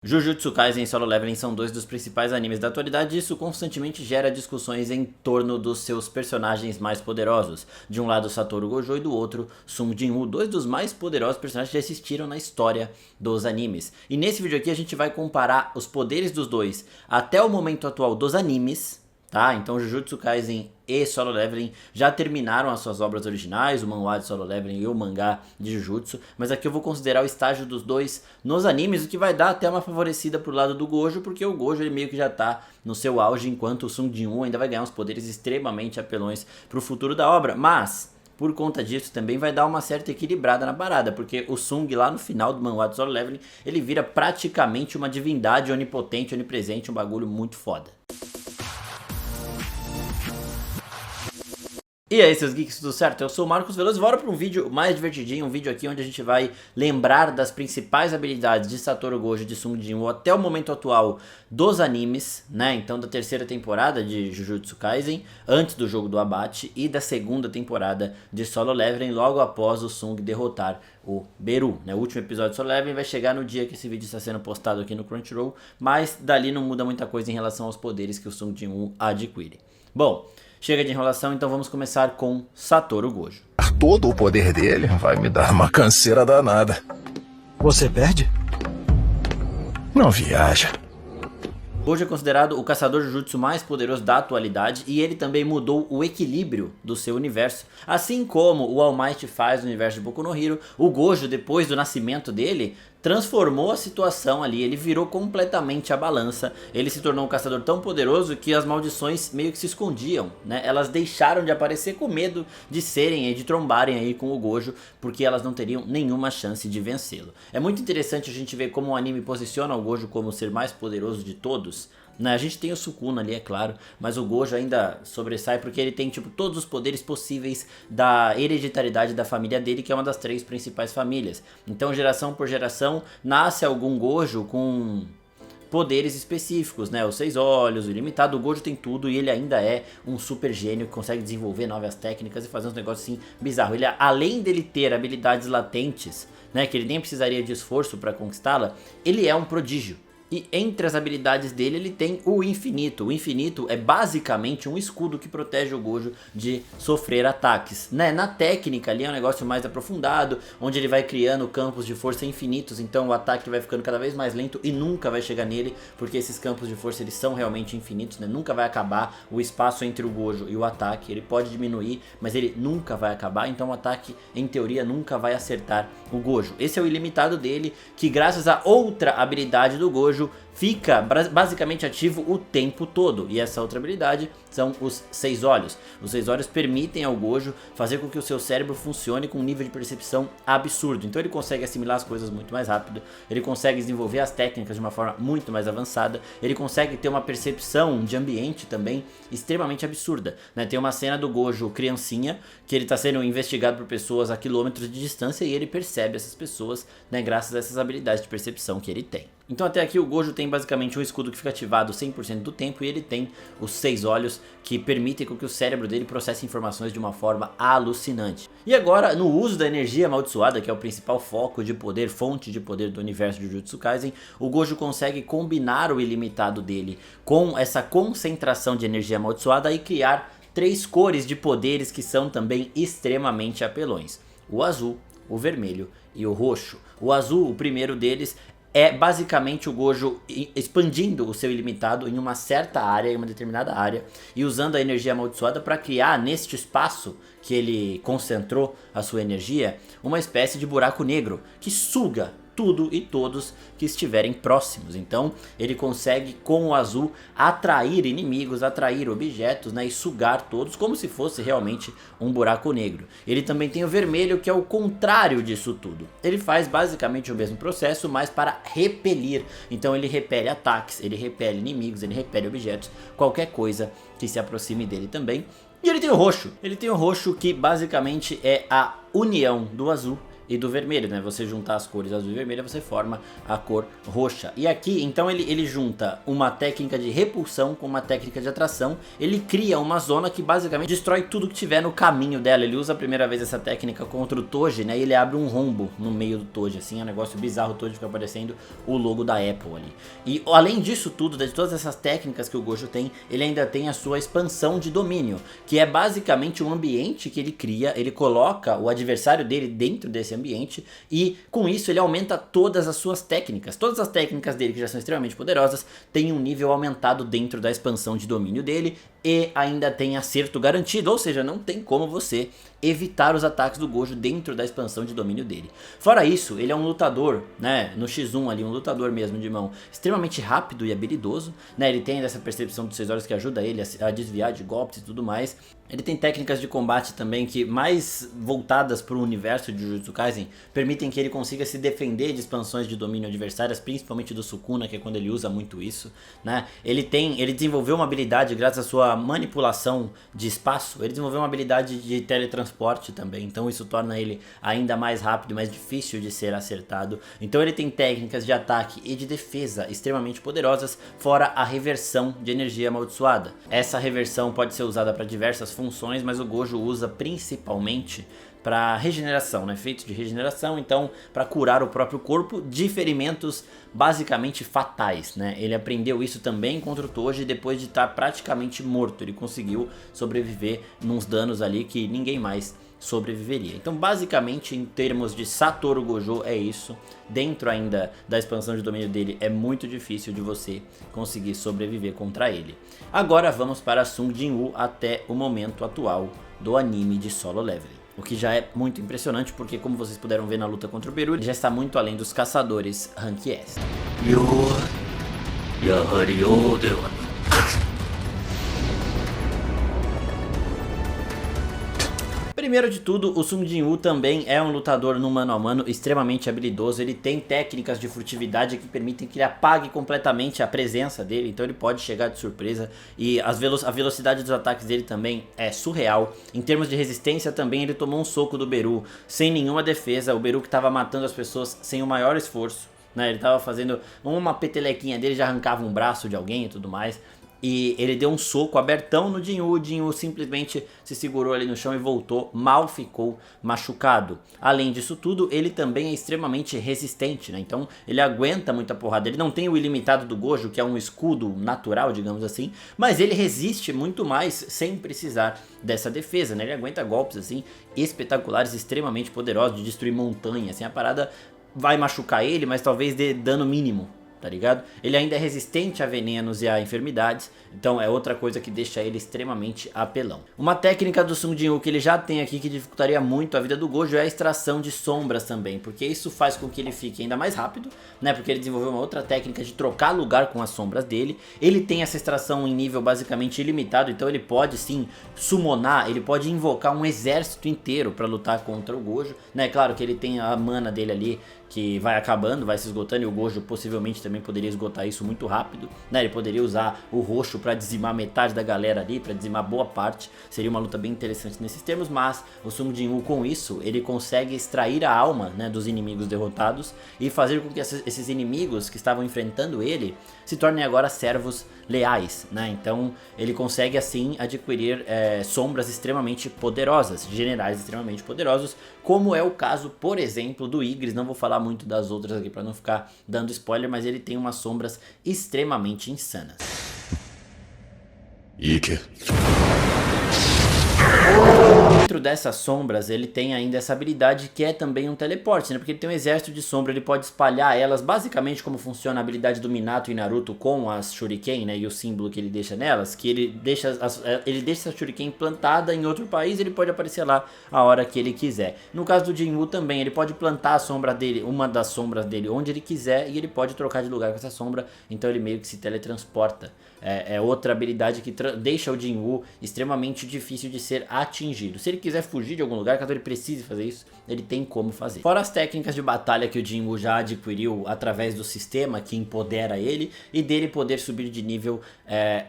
Jujutsu Kaisen e Solo Leveling são dois dos principais animes da atualidade e isso constantemente gera discussões em torno dos seus personagens mais poderosos. De um lado Satoru Gojo e do outro Sung Jin-woo, dois dos mais poderosos personagens que já existiram na história dos animes. E nesse vídeo aqui a gente vai comparar os poderes dos dois até o momento atual dos animes, tá? Então Jujutsu Kaisen e Solo Leveling já terminaram as suas obras originais, o manhwa de Solo Leveling e o mangá de Jujutsu, mas aqui eu vou considerar o estágio dos dois nos animes, o que vai dar até uma favorecida pro lado do Gojo, porque o Gojo ele meio que já tá no seu auge, enquanto o Sung Jin-woo ainda vai ganhar uns poderes extremamente apelões pro futuro da obra, mas por conta disso também vai dar uma certa equilibrada na parada, porque o Sung lá no final do manhwa de Solo Leveling, ele vira praticamente uma divindade onipotente, onipresente, um bagulho muito foda. E aí seus geeks, tudo certo? Eu sou o Marcos Veloso e bora para um vídeo mais divertidinho, um vídeo aqui onde a gente vai lembrar das principais habilidades de Satoru Gojo e de Sung Jin-woo até o momento atual dos animes, né? Então da terceira temporada de Jujutsu Kaisen, antes do jogo do abate, e da segunda temporada de Solo Leveling, logo após o Sung derrotar o Beru, né? O último episódio de Solo Leveling vai chegar no dia que esse vídeo está sendo postado aqui no Crunchyroll, mas dali não muda muita coisa em relação aos poderes que o Sung Jin-woo adquire. Bom, chega de enrolação, então vamos começar com Satoru Gojo. Todo o poder dele vai me dar uma canseira danada. Você perde? Não viaja. Gojo é considerado o caçador Jujutsu mais poderoso da atualidade e ele também mudou o equilíbrio do seu universo. Assim como o All Might faz no universo de Boku no Hero, o Gojo, depois do nascimento dele, transformou a situação ali, ele virou completamente a balança, ele se tornou um caçador tão poderoso que as maldições meio que se escondiam, né? Elas deixaram de aparecer com medo de serem e de trombarem aí com o Gojo, porque elas não teriam nenhuma chance de vencê-lo. É muito interessante a gente ver como o anime posiciona o Gojo como o ser mais poderoso de todos. A gente tem o Sukuna ali, é claro, mas o Gojo ainda sobressai porque ele tem tipo todos os poderes possíveis da hereditariedade da família dele, que é uma das três principais famílias. Então geração por geração nasce algum Gojo com poderes específicos, né? Os 6 olhos, o ilimitado, o Gojo tem tudo e ele ainda é um super gênio que consegue desenvolver novas técnicas e fazer uns negócios assim bizarros. Ele, além dele ter habilidades latentes, né, que ele nem precisaria de esforço para conquistá-la, ele é um prodígio. E entre as habilidades dele ele tem o infinito. O infinito é basicamente um escudo que protege o Gojo de sofrer ataques, né? Na técnica ali é um negócio mais aprofundado, onde ele vai criando campos de força infinitos, então o ataque vai ficando cada vez mais lento e nunca vai chegar nele, porque esses campos de força eles são realmente infinitos, né? Nunca vai acabar o espaço entre o Gojo e o ataque, ele pode diminuir, mas ele nunca vai acabar, então o ataque em teoria nunca vai acertar o Gojo. Esse é o ilimitado dele, que graças a outra habilidade do Gojo fica basicamente ativo o tempo todo. E essa outra habilidade são os 6 olhos. Os 6 olhos permitem ao Gojo fazer com que o seu cérebro funcione com um nível de percepção absurdo. Então ele consegue assimilar as coisas muito mais rápido, ele consegue desenvolver as técnicas de uma forma muito mais avançada, ele consegue ter uma percepção de ambiente também extremamente absurda, né? Tem uma cena do Gojo criancinha, que ele está sendo investigado por pessoas a quilômetros de distância e ele percebe essas pessoas, né, graças a essas habilidades de percepção que ele tem. Então até aqui o Gojo tem basicamente um escudo que fica ativado 100% do tempo e ele tem os 6 olhos que permitem que o cérebro dele processe informações de uma forma alucinante. E agora, no uso da energia amaldiçoada, que é o principal foco de poder, fonte de poder do universo de Jujutsu Kaisen, o Gojo consegue combinar o ilimitado dele com essa concentração de energia amaldiçoada e criar 3 cores de poderes que são também extremamente apelões: o azul, o vermelho e o roxo. O azul, o primeiro deles, é basicamente o Gojo expandindo o seu ilimitado em uma certa área, em uma determinada área, e usando a energia amaldiçoada para criar neste espaço que ele concentrou a sua energia, uma espécie de buraco negro que suga tudo e todos que estiverem próximos. Então ele consegue com o azul atrair inimigos, atrair objetos, né, e sugar todos como se fosse realmente um buraco negro. Ele também tem o vermelho, que é o contrário disso tudo. Ele faz basicamente o mesmo processo, mas para repelir. Então ele repele ataques, ele repele inimigos, ele repele objetos, qualquer coisa que se aproxime dele também. E ele tem o roxo. Ele tem o roxo, que basicamente é a união do azul e do vermelho, né? Você juntar as cores azul e vermelha, você forma a cor roxa. E aqui, então, ele junta uma técnica de repulsão com uma técnica de atração. Ele cria uma zona que basicamente destrói tudo que tiver no caminho dela. Ele usa a primeira vez essa técnica contra o Toji, né? E ele abre um rombo no meio do Toji, assim, é um negócio bizarro. O Toji fica aparecendo o logo da Apple ali. E além disso tudo, de todas essas técnicas que o Gojo tem, ele ainda tem a sua expansão de domínio, que é basicamente um ambiente que ele cria. Ele coloca o adversário dele dentro desse ambiente e com isso ele aumenta todas as suas técnicas. Todas as técnicas dele, que já são extremamente poderosas, têm um nível aumentado dentro da expansão de domínio dele e ainda tem acerto garantido, ou seja, não tem como você evitar os ataques do Gojo dentro da expansão de domínio dele. Fora isso, ele é um lutador, né, no X1 ali, um lutador mesmo de mão, extremamente rápido e habilidoso, né, ele tem ainda essa percepção dos 6 olhos que ajuda ele a desviar de golpes e tudo mais. Ele tem técnicas de combate também que, mais voltadas para o universo de Jujutsu Kaisen, permitem que ele consiga se defender de expansões de domínio adversárias, principalmente do Sukuna, que é quando ele usa muito isso, né? Ele desenvolveu uma habilidade, graças à sua manipulação de espaço, ele desenvolveu uma habilidade de teletransporte também, então isso torna ele ainda mais rápido e mais difícil de ser acertado. Então ele tem técnicas de ataque e de defesa extremamente poderosas, fora a reversão de energia amaldiçoada. Essa reversão pode ser usada para diversas funções, mas o Gojo usa principalmente para regeneração, né? Efeitos de regeneração, então para curar o próprio corpo de ferimentos basicamente fatais, né? Ele aprendeu isso também contra o Toji depois de estar praticamente morto. Ele conseguiu sobreviver nos danos ali que ninguém mais sobreviveria. Então basicamente, em termos de Satoru Gojo, é isso. Dentro ainda da expansão de domínio dele, é muito difícil de você conseguir sobreviver contra ele. Agora vamos para Sung Jin-woo até o momento atual do anime de Solo Leveling. O que já é muito impressionante, porque como vocês puderam ver na luta contra o Beru, ele já está muito além dos caçadores Rank S. Primeiro de tudo, o Sung Jin-woo também é um lutador no mano a mano extremamente habilidoso. Ele tem técnicas de furtividade que permitem que ele apague completamente a presença dele, então ele pode chegar de surpresa. E a velocidade dos ataques dele também é surreal. Em termos de resistência também, ele tomou um soco do Beru sem nenhuma defesa. O Beru que estava matando as pessoas sem o maior esforço, né? Ele estava fazendo uma petelequinha dele, já arrancava um braço de alguém e tudo mais. E ele deu um soco abertão no Jin-woo. O Jin-woo simplesmente se segurou ali no chão e voltou, mal ficou machucado. Além disso tudo, ele também é extremamente resistente, né? Então ele aguenta muita porrada. Ele não tem o ilimitado do Gojo, que é um escudo natural, digamos assim, mas ele resiste muito mais sem precisar dessa defesa, né? Ele aguenta golpes assim espetaculares, extremamente poderosos, de destruir montanha, assim. A parada vai machucar ele, mas talvez dê dano mínimo, tá ligado? Ele ainda é resistente a venenos e a enfermidades, então é outra coisa que deixa ele extremamente apelão. Uma técnica do Sung Jin-woo que ele já tem aqui, que dificultaria muito a vida do Gojo, é a extração de sombras também, porque isso faz com que ele fique ainda mais rápido, né? Porque ele desenvolveu uma outra técnica de trocar lugar com as sombras dele. Ele tem essa extração em nível basicamente ilimitado, então ele pode sim summonar, ele pode invocar um exército inteiro para lutar contra o Gojo, né? Claro que ele tem a mana dele ali, que vai acabando, vai se esgotando, e o Gojo possivelmente também poderia esgotar isso muito rápido, né? Ele poderia usar o roxo pra dizimar metade da galera ali, pra dizimar boa parte. Seria uma luta bem interessante nesses termos, mas o Sung Jin-woo com isso, ele consegue extrair a alma, né, dos inimigos derrotados e fazer com que esses inimigos que estavam enfrentando ele se tornem agora servos leais, né? Então ele consegue assim adquirir sombras extremamente poderosas, generais extremamente poderosos, como é o caso, por exemplo, do Igris. Não vou falar muito das outras aqui para não ficar dando spoiler, mas ele tem umas sombras extremamente insanas. Ike. Dentro dessas sombras ele tem ainda essa habilidade que é também um teleporte, né? Porque ele tem um exército de sombra, ele pode espalhar elas, basicamente como funciona a habilidade do Minato e Naruto com as Shuriken, né? E o símbolo que ele deixa nelas, que ele deixa essa Shuriken plantada em outro país, ele pode aparecer lá a hora que ele quiser. No caso do Jin-woo também, ele pode plantar a sombra dele, uma das sombras dele, onde ele quiser, e ele pode trocar de lugar com essa sombra, então ele meio que se teletransporta. É outra habilidade que deixa o Jin-woo extremamente difícil de ser atingido. Se ele quiser fugir de algum lugar, caso ele precise fazer isso, ele tem como fazer. Fora as técnicas de batalha que o Jin-woo já adquiriu através do sistema que empodera ele, e dele poder subir de nível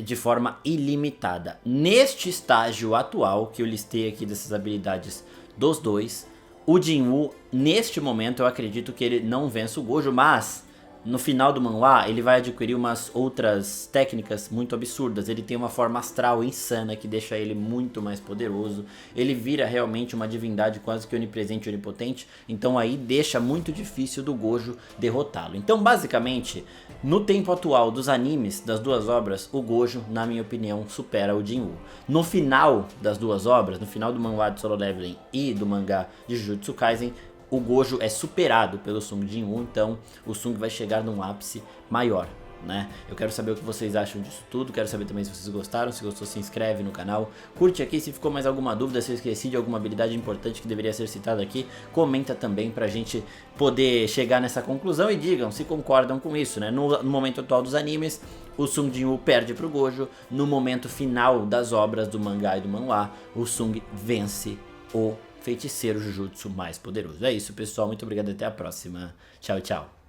de forma ilimitada. Neste estágio atual que eu listei aqui dessas habilidades dos dois, O Jinwoo, neste momento, eu acredito que ele não vence o Gojo, mas no final do manhwa ele vai adquirir umas outras técnicas muito absurdas. Ele tem uma forma astral insana que deixa ele muito mais poderoso. Ele vira realmente uma divindade quase que onipresente e onipotente. Então aí deixa muito difícil do Gojo derrotá-lo. Então basicamente, no tempo atual dos animes, das duas obras, o Gojo, na minha opinião, supera o Jinwoo. No final das duas obras, no final do manhwa de Solo Leveling e do mangá de Jujutsu Kaisen, o Gojo é superado pelo Sung Jin-woo, então o Sung vai chegar num ápice maior, né? Eu quero saber o que vocês acham disso tudo, quero saber também se vocês gostaram, se gostou se inscreve no canal, curte aqui, se ficou mais alguma dúvida, se eu esqueci de alguma habilidade importante que deveria ser citada aqui, comenta também pra gente poder chegar nessa conclusão e digam se concordam com isso, né? No momento atual dos animes, o Sung Jin-woo perde pro Gojo, no momento final das obras do mangá e do manhwa, o Sung vence o feiticeiro Jujutsu mais poderoso. É isso, pessoal. Muito obrigado. Até a próxima. Tchau, tchau.